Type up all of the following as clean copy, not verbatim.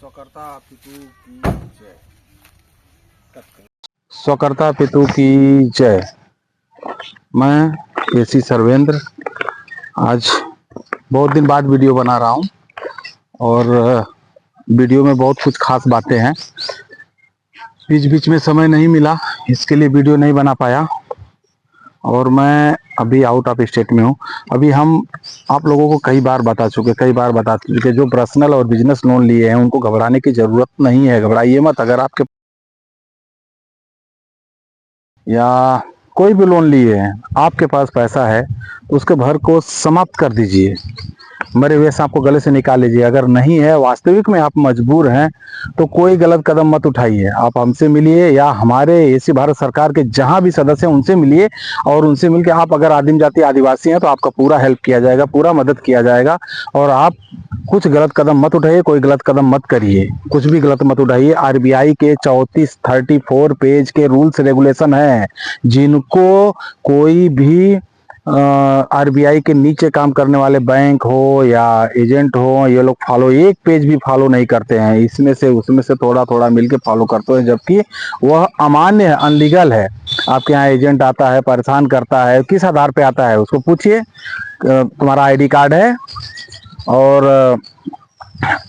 स्वकर्ता पितु की जय। स्वकर्ता पितु की जय। मैं केसी सर्वेंद्र आज बहुत दिन बाद वीडियो बना रहा हूं और वीडियो में बहुत कुछ खास बातें हैं। बीच बीच में समय नहीं मिला, इसके लिए वीडियो नहीं बना पाया और मैं अभी आउट ऑफ स्टेट में हूं। अभी हम आप लोगों को कई बार बता चुके जो पर्सनल और बिजनेस लोन लिए हैं उनको घबराने की जरूरत नहीं है। घबराइए मत। अगर आपके या कोई भी लोन लिए हैं, आपके पास पैसा है तो उसके भर को समाप्त कर दीजिए, मरे हुए सांप को गले से निकाल लीजिए। अगर नहीं है, वास्तविक में आप मजबूर हैं, तो कोई गलत कदम मत उठाइए। आप हमसे मिलिए या हमारे एसी भारत सरकार के जहां भी सदस्य हैं उनसे मिलिए और उनसे मिलकर आप अगर आदिम जाति आदिवासी हैं तो आपका पूरा हेल्प किया जाएगा, पूरा मदद किया जाएगा। और आप कुछ गलत कदम मत उठाइए, कोई गलत कदम मत करिए, कुछ भी गलत मत उठाइए। आरबीआई के 34 पेज के रूल्स रेगुलेशन हैं, जिनको कोई भी आरबीआई के नीचे काम करने वाले बैंक हो या एजेंट हो, ये लोग फॉलो एक पेज भी फॉलो नहीं करते हैं। इसमें से उसमें से थोड़ा थोड़ा मिलके फॉलो करते हैं, जबकि वह अमान्य है, अनलीगल है। आपके यहाँ एजेंट आता है, परेशान करता है, किस आधार पे आता है उसको पूछिए। तुम्हारा आईडी कार्ड है? और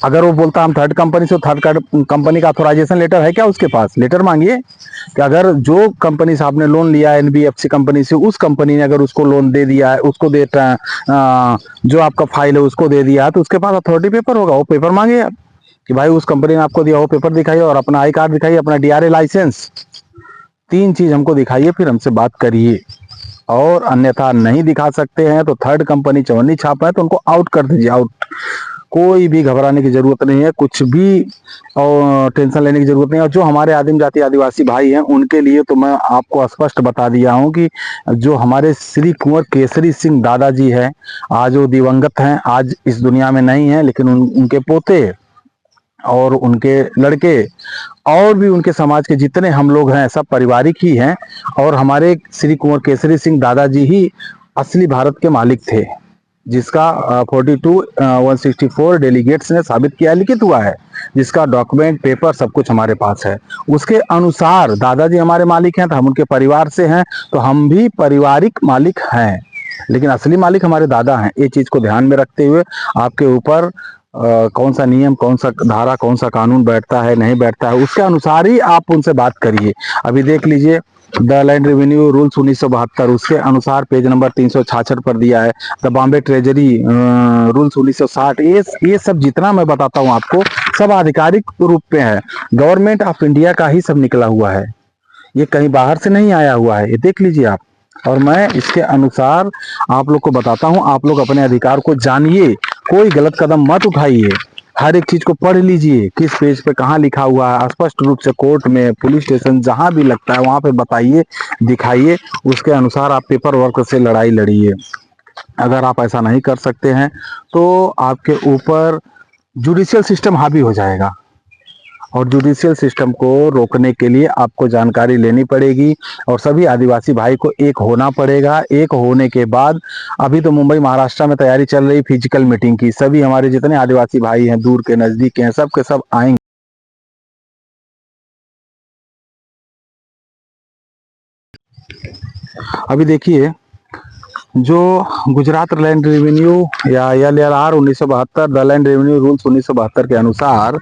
अगर वो बोलता हम थर्ड कंपनी से, थर्ड कंपनी का ऑथोराइजेशन लेटर है क्या उसके पास? लेटर मांगिए कि अगर जो कंपनी से आपने लोन लिया है, एनबीएफसी कंपनी से, उस कंपनी ने अगर उसको लोन दे दिया है, उसको जो आपका फाइल है उसको दे दिया है, तो उसके पास अथॉरिटी पेपर होगा। वो पेपर मांगिए आप कि भाई उस कंपनी ने आपको दिया, वो पेपर दिखाइए और अपना आई कार्ड दिखाइए, अपना डीआरए लाइसेंस, 3 चीज हमको दिखाइए, फिर हमसे बात करिए। और अन्यथा नहीं दिखा सकते हैं तो थर्ड कंपनी चवन्नी छाप है तो उनको आउट कर दीजिए, आउट। कोई भी घबराने की जरूरत नहीं है, कुछ भी और टेंशन लेने की जरूरत नहीं है। और जो हमारे आदिम जाति आदिवासी भाई हैं उनके लिए तो मैं आपको स्पष्ट बता दिया हूं कि जो हमारे श्री कुंवर केसरी सिंह दादाजी है, आज वो दिवंगत हैं, आज इस दुनिया में नहीं है, लेकिन उनके पोते और उनके लड़के और भी उनके समाज के जितने हम लोग हैं सब पारिवारिक ही हैं। और हमारे श्री कुंवर केसरी सिंह दादाजी ही असली भारत के मालिक थे, जिसका 164 डेलीगेट्स ने साबित किया, लिखित हुआ है, जिसका डॉक्यूमेंट पेपर सब कुछ हमारे पास है। उसके अनुसार दादाजी हमारे मालिक हैं तो हम उनके परिवार से हैं, तो हम भी पारिवारिक मालिक हैं, लेकिन असली मालिक हमारे दादा हैं। ये चीज को ध्यान में रखते हुए आपके ऊपर कौन सा नियम, कौन सा धारा, कौन सा कानून बैठता है, नहीं बैठता है, उसके अनुसार ही आप उनसे बात करिए। अभी देख लीजिए द लैंड रेवेन्यू रूल्स 1972, उसके अनुसार पेज नंबर 366 पर दिया है। द बॉम्बे ट्रेजरी रूल्स 1960, ये सब जितना मैं बताता हूँ आपको सब आधिकारिक रूप पे है, गवर्नमेंट ऑफ इंडिया का ही सब निकला हुआ है, ये कहीं बाहर से नहीं आया हुआ है। ये देख लीजिए आप, और मैं इसके अनुसार आप लोग को बताता हूं। आप लोग अपने अधिकार को जानिए, कोई गलत कदम मत उठाइए, हर एक चीज को पढ़ लीजिए, किस पेज पे कहाँ लिखा हुआ है, स्पष्ट रूप से कोर्ट में, पुलिस स्टेशन, जहां भी लगता है वहां पे बताइए, दिखाइए, उसके अनुसार आप पेपर वर्क से लड़ाई लड़िए। अगर आप ऐसा नहीं कर सकते हैं तो आपके ऊपर जुडिशियल सिस्टम हावी हो जाएगा, और जुडिशियल सिस्टम को रोकने के लिए आपको जानकारी लेनी पड़ेगी और सभी आदिवासी भाई को एक होना पड़ेगा। एक होने के बाद अभी तो मुंबई महाराष्ट्र में तैयारी चल रही फिजिकल मीटिंग की, सभी हमारे जितने आदिवासी भाई हैं, दूर के नजदीक के हैं, सब के सब आएंगे। अभी देखिए, जो गुजरात लैंड रेवेन्यू या LLR 1972, the land revenue rules 1972 के अनुसार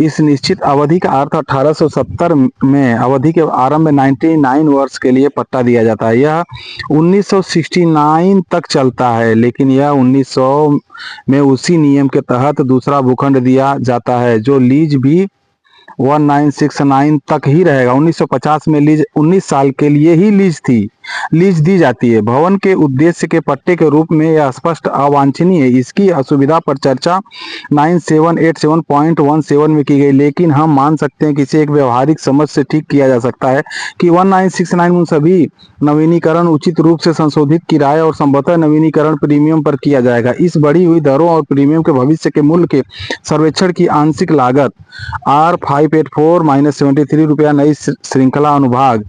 इस निश्चित अवधि का अर्थ 1870 में अवधि के आरंभ में 99 वर्ष के लिए पट्टा दिया जाता है। यह 1969 तक चलता है, लेकिन यह 1900 में उसी नियम के तहत दूसरा भूखंड दिया जाता है, जो लीज भी 1969 तक ही रहेगा। 1950 में लीज 19 साल के लिए ही लीज थी, लीज दी जाती है। भवन के उद्देश्य के पट्टे के रूप में यह स्पष्ट अवांछनीय है। इसकी असुविधा पर चर्चा 9787.17 में की गई, लेकिन हम मान सकते हैं कि इसे एक व्यवहारिक समझ से ठीक किया जा सकता है कि 1969 उन सभी नवीनीकरण उचित रूप से संशोधित किराया और संभवतः नवीनीकरण प्रीमियम पर किया जाएगा। इस बढ़ी हुई दरों और प्रीमियम के भविष्य के मूल्य के सर्वेक्षण की आंशिक लागत R584-73 रुपया नई श्रृंखला अनुभाग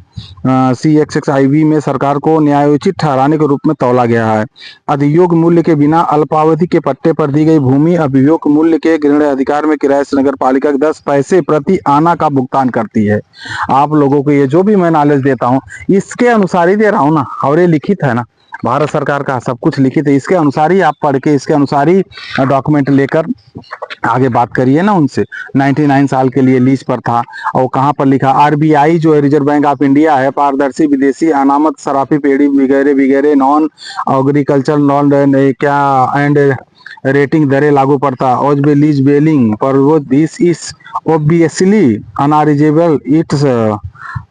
CXXIV में सरकार को न्यायोचित ठहराने के रूप में तौला गया है। अधियोग मूल्य के बिना अल्पावधि के पट्टे पर दी गई भूमि अभियोग मूल्य के ग्रहण अधिकार में किराए से नगर पालिका 10 पैसे प्रति आना का भुगतान करती है। आप लोगों को ये जो भी मैं नॉलेज देता हूँ इसके अनुसार ही दे रहा हूँ ना, और ये लिखित है ना, भारत सरकार का सब कुछ लिखित है, इसके अनुसार ही आप पढ़ के इसके अनुसार ही डॉक्यूमेंट लेकर आगे बात करिए ना उनसे। 99 साल के लिए लीज पर था, और कहाँ पर लिखा RBI जो है रिजर्व बैंक ऑफ इंडिया है, पारदर्शी विदेशी अनामत सराफी पेड़ी वगैरह वगैरह नॉन एग्रीकल्चर नॉन क्या एंड रेटिंग दरें लागू पड़ता और लीज बेलिंग पर वो दिस इज ऑब्वियसली अनरिजेबल इट्स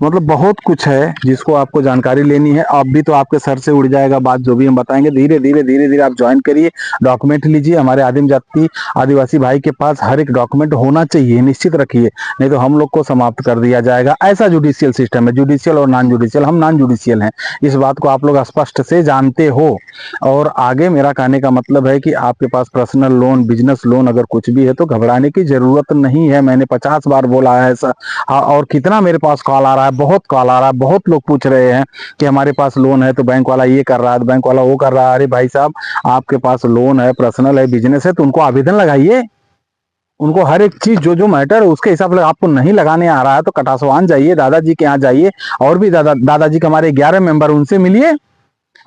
मतलब बहुत कुछ है जिसको आपको जानकारी लेनी है। अब भी तो आपके सर से उड़ जाएगा बात जो भी हम बताएंगे। धीरे धीरे आप ज्वाइन करिए, डॉक्यूमेंट लीजिए। हमारे आदिम जाति आदिवासी भाई के पास हर एक डॉक्यूमेंट होना चाहिए, निश्चित रखिए, नहीं तो हम लोग को समाप्त कर दिया जाएगा। ऐसा जुडिशियल सिस्टम है, जुडिशियल और नॉन जुडिशियल। हम नॉन जुडिशियल हैं, इस बात को आप लोग स्पष्ट से जानते हो। और आगे मेरा कहने का मतलब है कि आपके पास पर्सनल लोन, बिजनेस लोन अगर कुछ भी है तो घबराने की जरूरत नहीं है। मैंने 50 बार बोला है ऐसा। और कितना मेरे पास कॉल आ रहा है, बहुत कॉल आ रहा है, बहुत लोग पूछ रहे हैं कि हमारे पास लोन है तो बैंक वाला ये कर रहा है, बैंक वाला वो कर रहा है। अरे भाई साहब, आपके पास लोन है, पर्सनल है, बिजनेस है तो उनको आवेदन लगाइए। उनको हर एक चीज जो जो मैटर है उसके हिसाब से, आपको नहीं लगाने आ रहा है तो कटासवान जाइए, दादाजी के यहाँ जाइए। और भी दादाजी के हमारे 11 मेंबर, उनसे मिलिए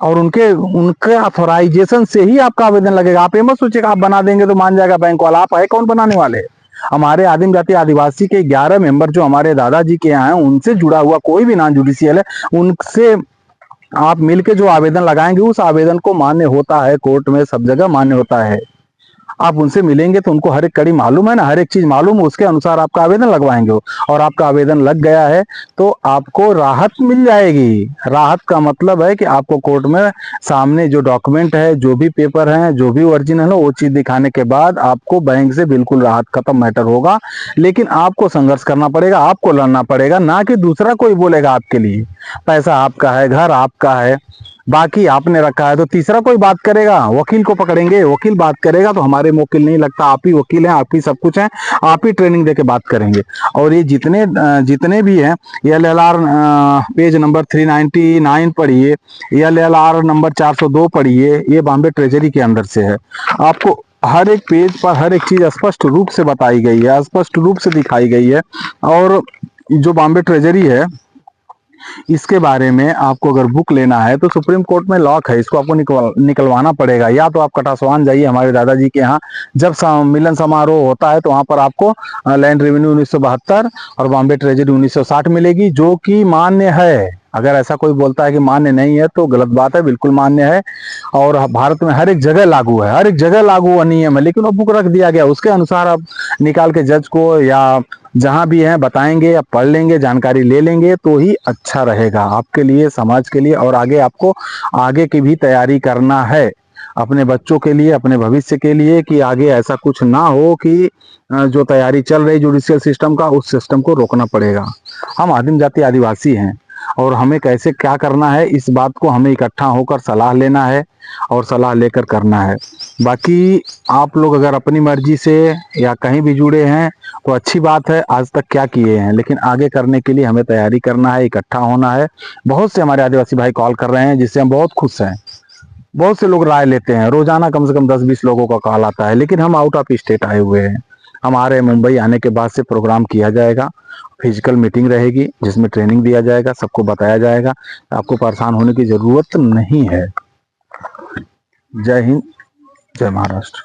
और उनके ऑथोराइजेशन से ही आपका आवेदन लगेगा। आप ये मत सोचिएगा आप बना देंगे तो मान जाएगा बैंक वाला। आप है कौन बनाने वाले? हमारे आदिम जाति आदिवासी के 11 मेंबर जो हमारे दादाजी के यहाँ हैं, उनसे जुड़ा हुआ कोई भी नॉन जुडिशियल है, उनसे आप मिलके जो आवेदन लगाएंगे उस आवेदन को मान्य होता है, कोर्ट में सब जगह मान्य होता है। आप उनसे मिलेंगे तो उनको हर एक कड़ी मालूम है ना, हर एक चीज मालूम है, उसके अनुसार आपका आवेदन लगवाएंगे और आपका आवेदन लग गया है तो आपको राहत मिल जाएगी। राहत का मतलब है कि आपको कोर्ट में सामने जो डॉक्यूमेंट है, जो भी पेपर है, जो भी ओरिजिनल है, वो चीज दिखाने के बाद आपको बैंक से बिल्कुल राहत खत्म मैटर होगा। लेकिन आपको संघर्ष करना पड़ेगा, आपको लड़ना पड़ेगा, ना कि दूसरा कोई बोलेगा आपके लिए। पैसा आपका है, घर आपका है, बाकी आपने रखा है तो तीसरा कोई बात करेगा, वकील को पकड़ेंगे, वकील बात करेगा तो हमारे में वकील नहीं लगता, आप ही वकील हैं, आप ही सब कुछ हैं, आप ही ट्रेनिंग देके बात करेंगे। और ये जितने भी हैं, LLR पेज नंबर 399 पढ़िए, LLR नंबर 402 पढ़िए, ये बॉम्बे ट्रेजरी के अंदर से है। आपको हर एक पेज पर हर एक चीज स्पष्ट रूप से बताई गई है, स्पष्ट रूप से दिखाई गई है। और जो बॉम्बे ट्रेजरी है इसके बारे में आपको अगर बुक लेना है तो सुप्रीम कोर्ट में लॉक है, इसको आपको निकलवाना पड़ेगा। या तो आप कटासवान जाइए हमारे दादाजी के यहाँ, जब मिलन समारोह होता है तो वहां पर आपको लैंड रेवेन्यू 1972 और बॉम्बे ट्रेजरी 1960 मिलेगी, जो कि मान्य है। अगर ऐसा कोई बोलता है कि मान्य नहीं है तो गलत बात है, बिल्कुल मान्य है। और भारत में हर एक जगह लागू है, हर एक जगह लागू हुआ नियम है, लेकिन वो बुक रख दिया गया, उसके अनुसार आप निकाल के जज को या जहां भी है बताएंगे या पढ़ लेंगे, जानकारी ले लेंगे तो ही अच्छा रहेगा आपके लिए, समाज के लिए। और आगे आपको आगे की भी तैयारी करना है अपने बच्चों के लिए, अपने भविष्य के लिए, कि आगे ऐसा कुछ ना हो कि जो तैयारी चल रही जुडिशियल सिस्टम का, उस सिस्टम को रोकना पड़ेगा। हम आदिम जाति आदिवासी हैं और हमें कैसे क्या करना है इस बात को हमें इकट्ठा होकर सलाह लेना है और सलाह लेकर करना है। बाकी आप लोग अगर अपनी मर्जी से या कहीं भी जुड़े हैं तो अच्छी बात है, आज तक क्या किए हैं, लेकिन आगे करने के लिए हमें तैयारी करना है, इकट्ठा होना है। बहुत से हमारे आदिवासी भाई कॉल कर रहे हैं जिससे हम बहुत खुश हैं। बहुत से लोग राय लेते हैं, रोजाना कम से कम 10-20 लोगों का कॉल आता है, लेकिन हम आउट ऑफ स्टेट आए हुए हैं। हमारे मुंबई आने के बाद से प्रोग्राम किया जाएगा, फिजिकल मीटिंग रहेगी जिसमें ट्रेनिंग दिया जाएगा, सबको बताया जाएगा। आपको परेशान होने की जरूरत नहीं है। जय हिंद, जय महाराष्ट्र।